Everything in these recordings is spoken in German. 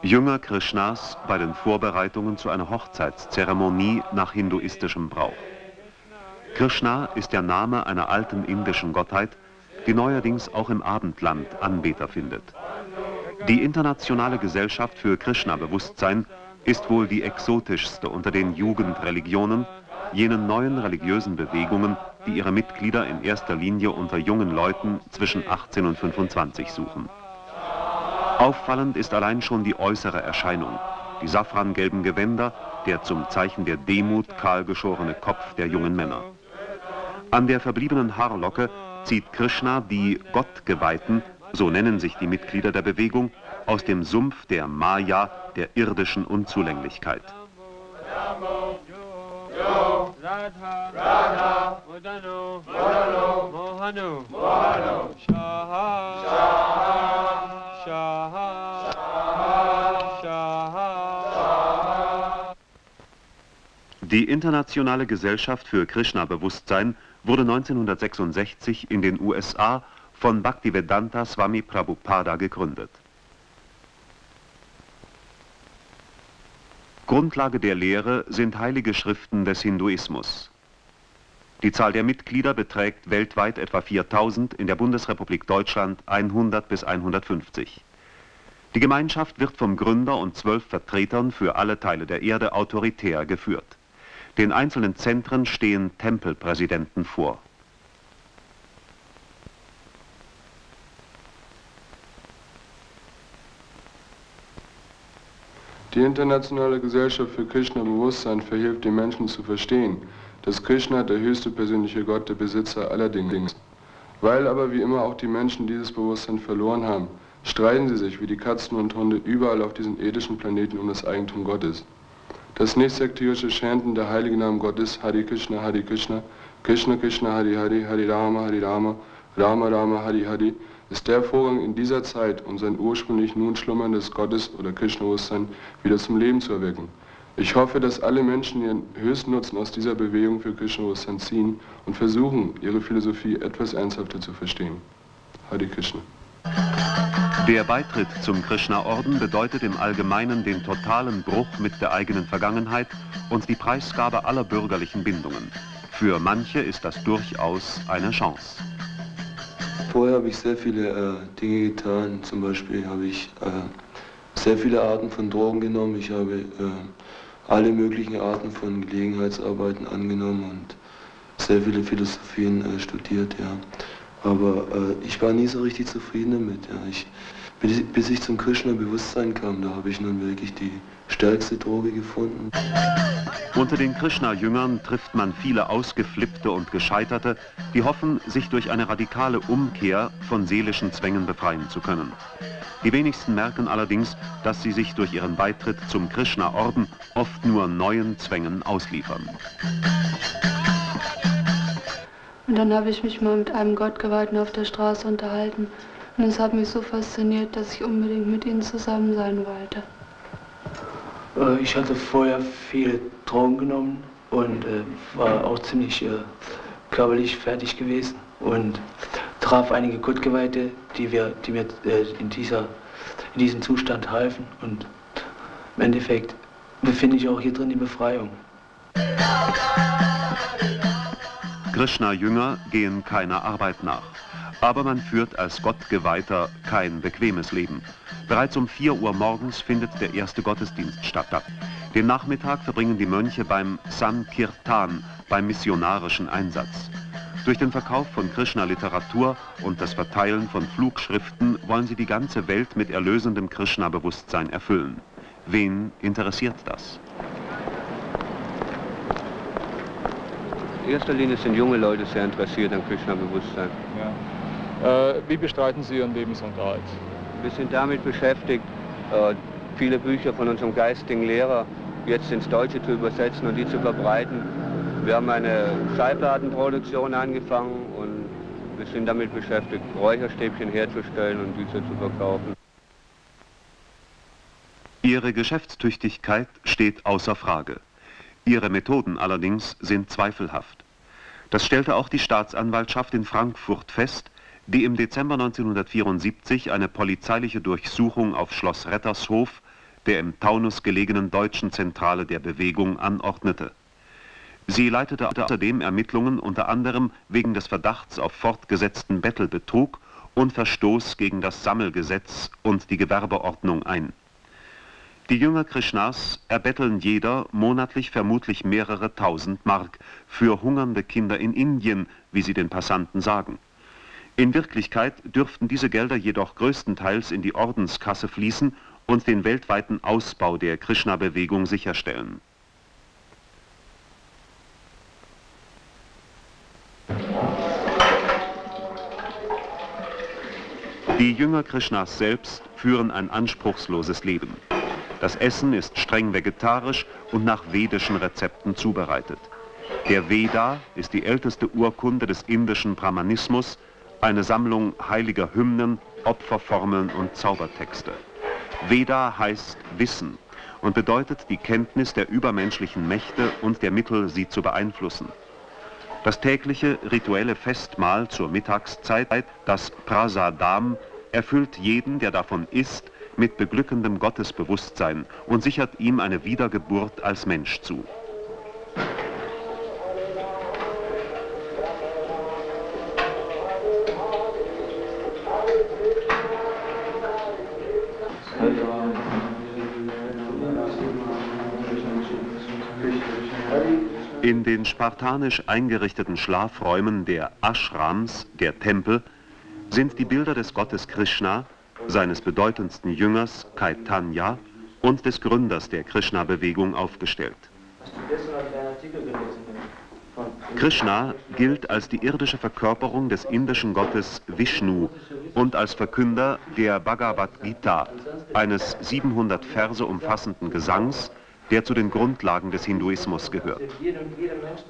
Jünger Krishnas bei den Vorbereitungen zu einer Hochzeitszeremonie nach hinduistischem Brauch. Krishna ist der Name einer alten indischen Gottheit, die neuerdings auch im Abendland Anbeter findet. Die Internationale Gesellschaft für Krishna-Bewusstsein ist wohl die exotischste unter den Jugendreligionen, jenen neuen religiösen Bewegungen, die ihre Mitglieder in erster Linie unter jungen Leuten zwischen 18 und 25 suchen. Auffallend ist allein schon die äußere Erscheinung, die safrangelben Gewänder, der zum Zeichen der Demut kahlgeschorene Kopf der jungen Männer. An der verbliebenen Haarlocke zieht Krishna die Gottgeweihten, so nennen sich die Mitglieder der Bewegung, aus dem Sumpf der Maya, der irdischen Unzulänglichkeit. Die Internationale Gesellschaft für Krishna-Bewusstsein wurde 1966 in den USA von Bhaktivedanta Swami Prabhupada gegründet. Grundlage der Lehre sind heilige Schriften des Hinduismus. Die Zahl der Mitglieder beträgt weltweit etwa 4.000, in der Bundesrepublik Deutschland 100 bis 150. Die Gemeinschaft wird vom Gründer und 12 Vertretern für alle Teile der Erde autoritär geführt. Den einzelnen Zentren stehen Tempelpräsidenten vor. Die Internationale Gesellschaft für Krishna-Bewusstsein verhilft den Menschen zu verstehen, dass Krishna der höchste persönliche Gott, der Besitzer aller Dinge ist. Weil aber wie immer auch die Menschen dieses Bewusstsein verloren haben, streiten sie sich wie die Katzen und Hunde überall auf diesen irdischen Planeten um das Eigentum Gottes. Das nichtsektirische Chanten der heiligen Namen Gottes, Hare Krishna, Krishna Krishna, Hare Hare, Hare Rama, Rama Rama, Hare Hare, ist der Vorgang in dieser Zeit, um sein ursprünglich nun schlummerndes Gottes- oder Krishna-Bewusstsein wieder zum Leben zu erwecken. Ich hoffe, dass alle Menschen ihren höchsten Nutzen aus dieser Bewegung für Krishna-Bewusstsein ziehen und versuchen, ihre Philosophie etwas ernsthafter zu verstehen. Hare Krishna. Der Beitritt zum Krishna-Orden bedeutet im Allgemeinen den totalen Bruch mit der eigenen Vergangenheit und die Preisgabe aller bürgerlichen Bindungen. Für manche ist das durchaus eine Chance. Vorher habe ich sehr viele Dinge getan. Zum Beispiel habe ich sehr viele Arten von Drogen genommen. Ich habe alle möglichen Arten von Gelegenheitsarbeiten angenommen und sehr viele Philosophien studiert, ja. Aber ich war nie so richtig zufrieden damit. Ja. Bis ich zum Krishna-Bewusstsein kam, da habe ich nun wirklich die stärkste Droge gefunden. Unter den Krishna-Jüngern trifft man viele Ausgeflippte und Gescheiterte, die hoffen, sich durch eine radikale Umkehr von seelischen Zwängen befreien zu können. Die wenigsten merken allerdings, dass sie sich durch ihren Beitritt zum Krishna-Orden oft nur neuen Zwängen ausliefern. Und dann habe ich mich mal mit einem Gottgeweihten auf der Straße unterhalten. Und es hat mich so fasziniert, dass ich unbedingt mit ihnen zusammen sein wollte. Ich hatte vorher viele Drogen genommen und war auch ziemlich körperlich fertig gewesen und traf einige Gottgeweihte, die mir in diesem Zustand halfen. Und im Endeffekt befinde ich auch hier drin die Befreiung. Krishna-Jünger gehen keiner Arbeit nach. Aber man führt als Gottgeweihter kein bequemes Leben. Bereits um 4 Uhr morgens findet der erste Gottesdienst statt. Den Nachmittag verbringen die Mönche beim Sankirtan, beim missionarischen Einsatz. Durch den Verkauf von Krishna-Literatur und das Verteilen von Flugschriften wollen sie die ganze Welt mit erlösendem Krishna-Bewusstsein erfüllen. Wen interessiert das? In erster Linie sind junge Leute sehr interessiert an Krishna-Bewusstsein. Ja. Wie bestreiten Sie Ihren Lebensunterhalt? Wir sind damit beschäftigt, viele Bücher von unserem geistigen Lehrer jetzt ins Deutsche zu übersetzen und die zu verbreiten. Wir haben eine Schallplattenproduktion angefangen und wir sind damit beschäftigt, Räucherstäbchen herzustellen und diese zu verkaufen. Ihre Geschäftstüchtigkeit steht außer Frage. Ihre Methoden allerdings sind zweifelhaft. Das stellte auch die Staatsanwaltschaft in Frankfurt fest, die im Dezember 1974 eine polizeiliche Durchsuchung auf Schloss Rettershof, der im Taunus gelegenen deutschen Zentrale der Bewegung, anordnete. Sie leitete außerdem Ermittlungen unter anderem wegen des Verdachts auf fortgesetzten Bettelbetrug und Verstoß gegen das Sammelgesetz und die Gewerbeordnung ein. Die Jünger Krishnas erbetteln jeder monatlich vermutlich mehrere tausend Mark für hungernde Kinder in Indien, wie sie den Passanten sagen. In Wirklichkeit dürften diese Gelder jedoch größtenteils in die Ordenskasse fließen und den weltweiten Ausbau der Krishna-Bewegung sicherstellen. Die Jünger Krishnas selbst führen ein anspruchsloses Leben. Das Essen ist streng vegetarisch und nach vedischen Rezepten zubereitet. Der Veda ist die älteste Urkunde des indischen Brahmanismus, eine Sammlung heiliger Hymnen, Opferformeln und Zaubertexte. Veda heißt Wissen und bedeutet die Kenntnis der übermenschlichen Mächte und der Mittel, sie zu beeinflussen. Das tägliche rituelle Festmahl zur Mittagszeit, das Prasadam, erfüllt jeden, der davon isst, mit beglückendem Gottesbewusstsein und sichert ihm eine Wiedergeburt als Mensch zu. In den spartanisch eingerichteten Schlafräumen der Ashrams, der Tempel, sind die Bilder des Gottes Krishna, seines bedeutendsten Jüngers Chaitanya und des Gründers der Krishna-Bewegung aufgestellt. Krishna gilt als die irdische Verkörperung des indischen Gottes Vishnu und als Verkünder der Bhagavad Gita, eines 700 Verse umfassenden Gesangs, der zu den Grundlagen des Hinduismus gehört.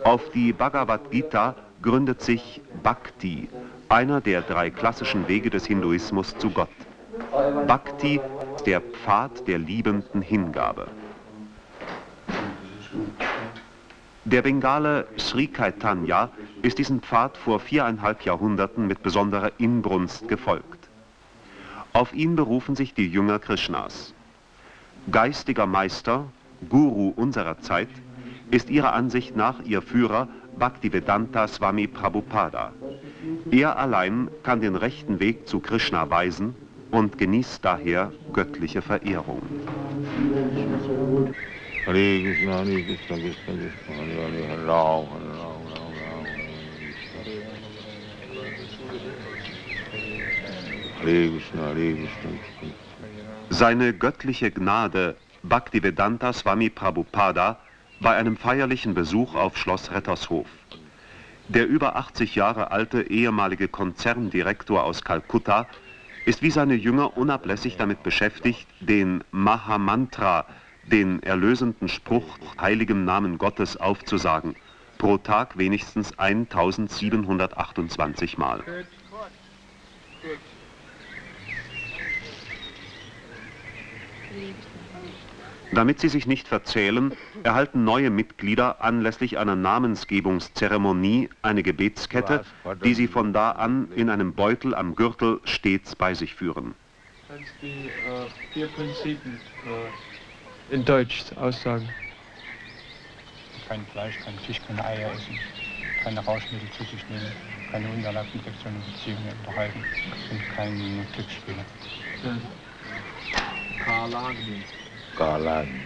Auf die Bhagavad Gita gründet sich Bhakti, einer der 3 klassischen Wege des Hinduismus zu Gott. Bhakti ist der Pfad der liebenden Hingabe. Der Bengale Sri Chaitanya ist diesen Pfad vor 4,5 Jahrhunderten mit besonderer Inbrunst gefolgt. Auf ihn berufen sich die Jünger Krishnas. Geistiger Meister, Guru unserer Zeit, ist ihrer Ansicht nach ihr Führer Bhaktivedanta Swami Prabhupada. Er allein kann den rechten Weg zu Krishna weisen und genießt daher göttliche Verehrung. Hare Krishna, Hare Krishna, Krishna Krishna, Hare Hare, Hare Ram, Hare Ram, Ram Ram. Hare Krishna, Hare Krishna. Seine göttliche Gnade Bhaktivedanta Swami Prabhupada bei einem feierlichen Besuch auf Schloss Rettershof. Der über 80 Jahre alte ehemalige Konzerndirektor aus Kalkutta ist wie seine Jünger unablässig damit beschäftigt, den Mahamantra, den erlösenden Spruch heiligem Namen Gottes aufzusagen, pro Tag wenigstens 1728 Mal. Damit sie sich nicht verzählen, erhalten neue Mitglieder anlässlich einer Namensgebungszeremonie eine Gebetskette, die sie von da an in einem Beutel am Gürtel stets bei sich führen. Kannst du die 4 Prinzipien in Deutsch aussagen? Kein Fleisch, kein Fisch, keine Eier essen, keine Rauschmittel zu sich nehmen, keine unerlaubten sexuellen Beziehungen unterhalten und keine Glücksspiele. Kalagni. Kalagni.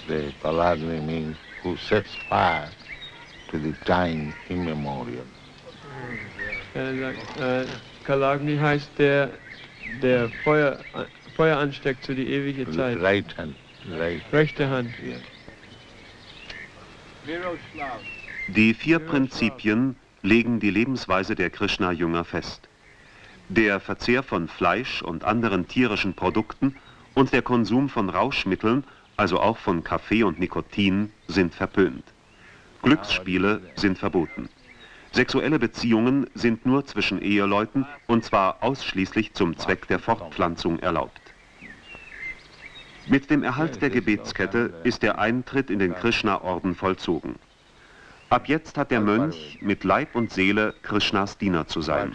The Kalagni means who sets fire to the time immemorial. Kalagni heißt der Feuer ansteckt zu die ewige Zeit. Right hand. Right. Rechte Hand. Yeah. Die 4 Prinzipien legen die Lebensweise der Krishna-Jünger fest. Der Verzehr von Fleisch und anderen tierischen Produkten und der Konsum von Rauschmitteln, also auch von Kaffee und Nikotin, sind verpönt. Glücksspiele sind verboten. Sexuelle Beziehungen sind nur zwischen Eheleuten und zwar ausschließlich zum Zweck der Fortpflanzung erlaubt. Mit dem Erhalt der Gebetskette ist der Eintritt in den Krishna-Orden vollzogen. Ab jetzt hat der Mönch mit Leib und Seele Krishnas Diener zu sein.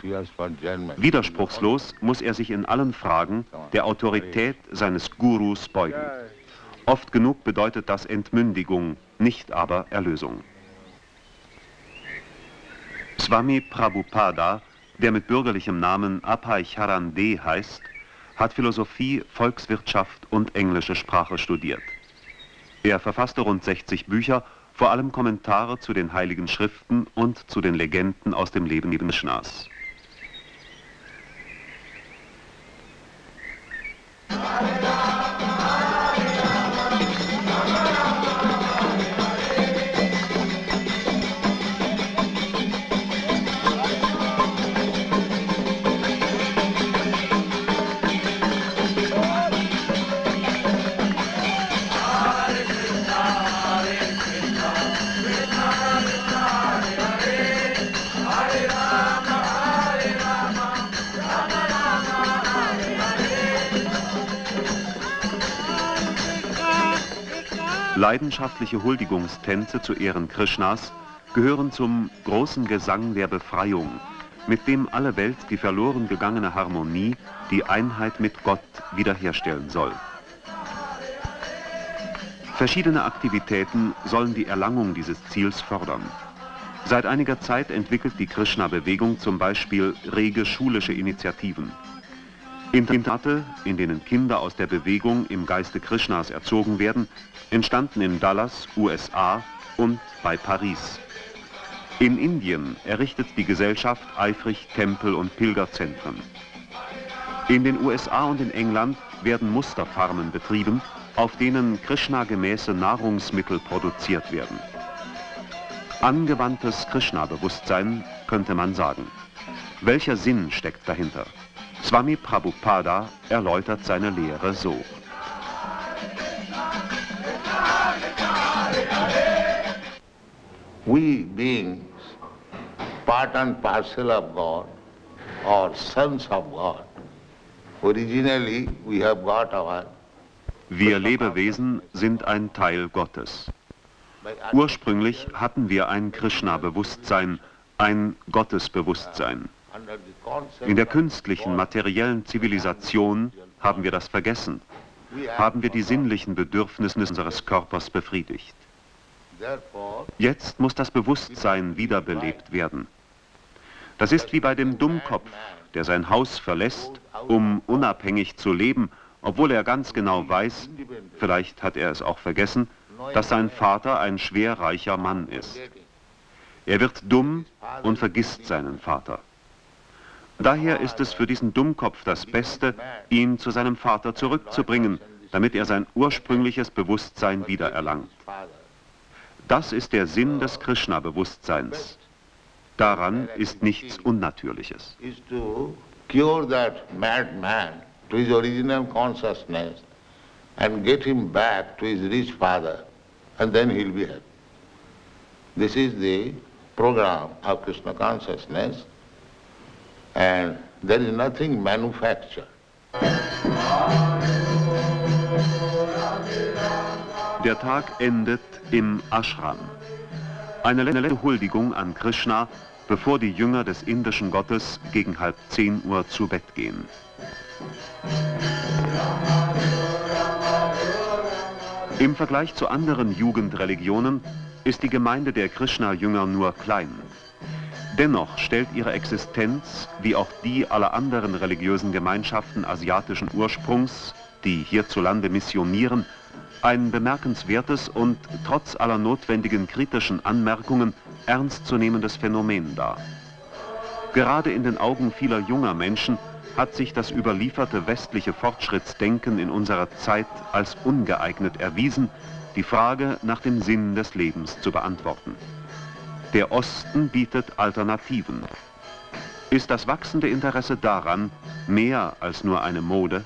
Widerspruchslos muss er sich in allen Fragen der Autorität seines Gurus beugen. Oft genug bedeutet das Entmündigung, nicht aber Erlösung. Swami Prabhupada, der mit bürgerlichem Namen Abhay Charan De heißt, hat Philosophie, Volkswirtschaft und englische Sprache studiert. Er verfasste rund 60 Bücher, vor allem Kommentare zu den Heiligen Schriften und zu den Legenden aus dem Leben Krishnas. Leidenschaftliche Huldigungstänze zu Ehren Krishnas gehören zum großen Gesang der Befreiung, mit dem alle Welt die verloren gegangene Harmonie, die Einheit mit Gott wiederherstellen soll. Verschiedene Aktivitäten sollen die Erlangung dieses Ziels fördern. Seit einiger Zeit entwickelt die Krishna-Bewegung zum Beispiel rege schulische Initiativen. Internate, in denen Kinder aus der Bewegung im Geiste Krishnas erzogen werden, entstanden in Dallas, USA und bei Paris. In Indien errichtet die Gesellschaft eifrig Tempel und Pilgerzentren. In den USA und in England werden Musterfarmen betrieben, auf denen Krishna-gemäße Nahrungsmittel produziert werden. Angewandtes Krishna-Bewusstsein könnte man sagen. Welcher Sinn steckt dahinter? Swami Prabhupada erläutert seine Lehre so. We beings, part and parcel of God, or sons of God, originally we have got our... Wir Lebewesen sind ein Teil Gottes. Ursprünglich hatten wir ein Krishna-Bewusstsein, ein Gottesbewusstsein. In der künstlichen, materiellen Zivilisation haben wir das vergessen, haben wir die sinnlichen Bedürfnisse unseres Körpers befriedigt. Jetzt muss das Bewusstsein wiederbelebt werden. Das ist wie bei dem Dummkopf, der sein Haus verlässt, um unabhängig zu leben, obwohl er ganz genau weiß, vielleicht hat er es auch vergessen, dass sein Vater ein schwerreicher Mann ist. Er wird dumm und vergisst seinen Vater. Daher ist es für diesen Dummkopf das Beste, ihn zu seinem Vater zurückzubringen, damit er sein ursprüngliches Bewusstsein wiedererlangt. Das ist der Sinn des Krishna-Bewusstseins. Daran ist nichts Unnatürliches. To cure that madman to his original consciousness and get him back to his rich father, and then he'll be happy. This is the program of Krishna consciousness, and there is nothing manufactured. Der Tag endet im Ashram. Eine letzte Huldigung an Krishna, bevor die Jünger des indischen Gottes gegen 9:30 Uhr zu Bett gehen. Im Vergleich zu anderen Jugendreligionen ist die Gemeinde der Krishna-Jünger nur klein. Dennoch stellt ihre Existenz, wie auch die aller anderen religiösen Gemeinschaften asiatischen Ursprungs, die hierzulande missionieren, ein bemerkenswertes und trotz aller notwendigen kritischen Anmerkungen ernstzunehmendes Phänomen dar. Gerade in den Augen vieler junger Menschen hat sich das überlieferte westliche Fortschrittsdenken in unserer Zeit als ungeeignet erwiesen, die Frage nach dem Sinn des Lebens zu beantworten. Der Osten bietet Alternativen. Ist das wachsende Interesse daran mehr als nur eine Mode?